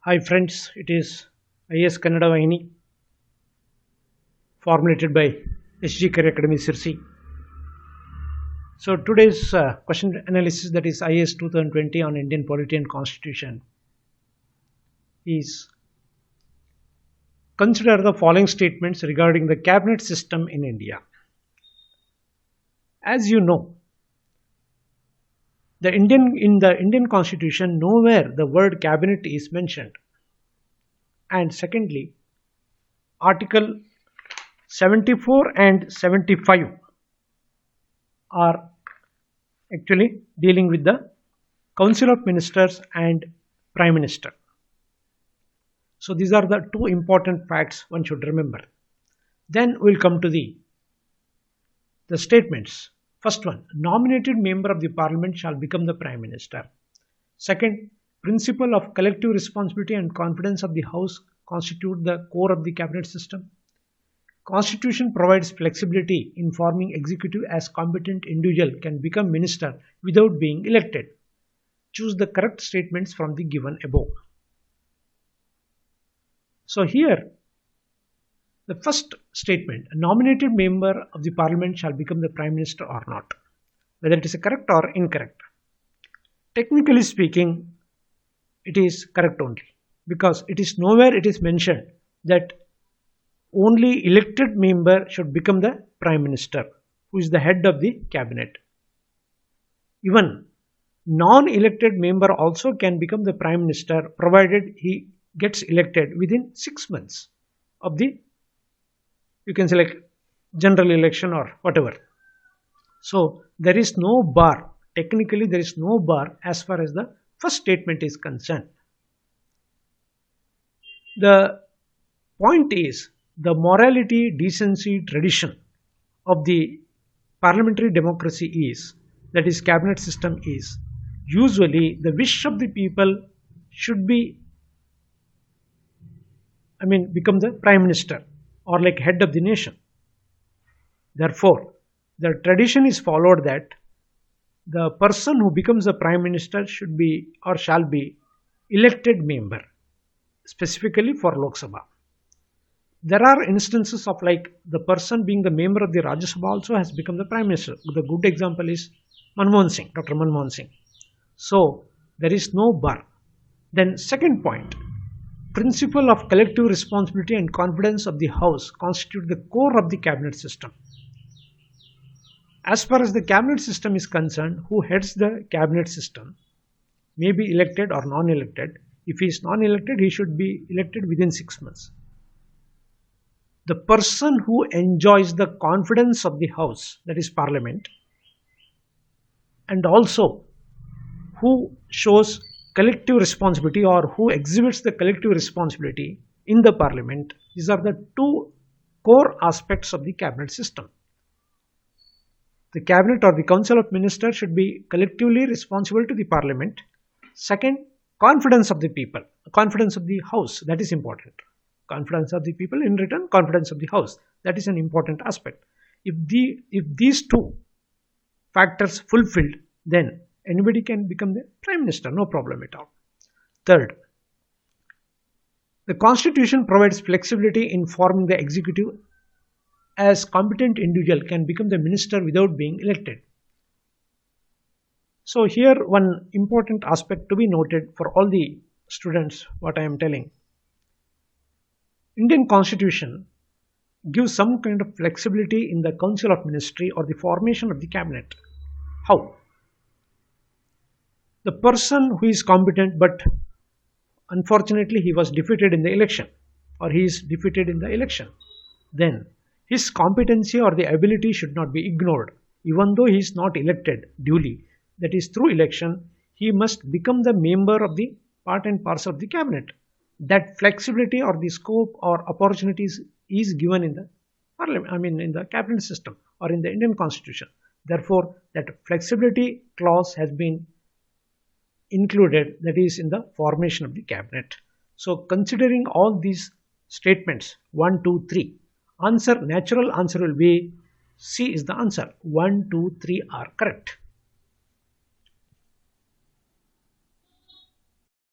Hi friends, it is IS Kannada Vahini formulated by SG Career Academy Sirsi. So today's question analysis, that is IS 2020 on Indian polity and constitution, is consider the following statements regarding the cabinet system in India. As you know, in the Indian constitution nowhere the word cabinet is mentioned. And secondly, Article 74 and 75 are actually dealing with the Council of Ministers and Prime Minister. So these are the two important facts one should remember. Then we'll come to the statements. First one, nominated member of the parliament shall become the Prime Minister. Second, principle of collective responsibility and confidence of the House constitute the core of the cabinet system. Constitution provides flexibility in forming executive as competent individual can become minister without being elected. Choose the correct statements from the given above. So here, the first statement, a nominated member of the parliament shall become the prime minister or not, whether it is correct or incorrect. Technically speaking, it is correct only, because it is nowhere it is mentioned that only elected member should become the prime minister, who is the head of the cabinet. Even non-elected member also can become the prime minister, provided he gets elected within 6 months of the, you can select general election or whatever. So there is no bar, technically there is no bar as far as the first statement is concerned. The point is, the morality, decency, tradition of the parliamentary democracy is, that is cabinet system is, usually the wish of the people should be, become the prime minister or like head of the nation. Therefore, the tradition is followed that the person who becomes the prime minister should be or shall be elected member, specifically for Lok Sabha. There are instances of like the person being the member of the Rajya Sabha also has become the prime minister. The good example is Manmohan Singh, Dr. Manmohan Singh. So there is no bar. Then second point, principle of collective responsibility and confidence of the House constitute the core of the cabinet system. As far as the cabinet system is concerned, who heads the cabinet system may be elected or non-elected. If he is non-elected, he should be elected within 6 months. The person who enjoys the confidence of the House, that is Parliament, and also who shows collective responsibility or who exhibits the collective responsibility in the Parliament, these are the two core aspects of the cabinet system. The cabinet or the council of ministers should be collectively responsible to the Parliament. Second, confidence of the people, confidence of the House, that is important. Confidence of the people, in return confidence of the House, that is an important aspect. If these two factors fulfilled, then anybody can become the prime minister, no problem at all. Third, the constitution provides flexibility in forming the executive as competent individual can become the minister without being elected. So here one important aspect to be noted for all the students, what I am telling. Indian constitution gives some kind of flexibility in the council of ministry or the formation of the cabinet. How? The person who is competent but unfortunately he was defeated in the election or he is defeated in the election, then his competency or the ability should not be ignored. Even though he is not elected duly, that is through election, he must become the member of the part and parcel of the cabinet. That flexibility or the scope or opportunities is given in the parliament, in the cabinet system or in the Indian constitution. Therefore, that flexibility clause has been included, that is in the formation of the cabinet. So considering all these statements, 1, 2, 3, natural answer will be C is the answer. 1, 2, 3 are correct.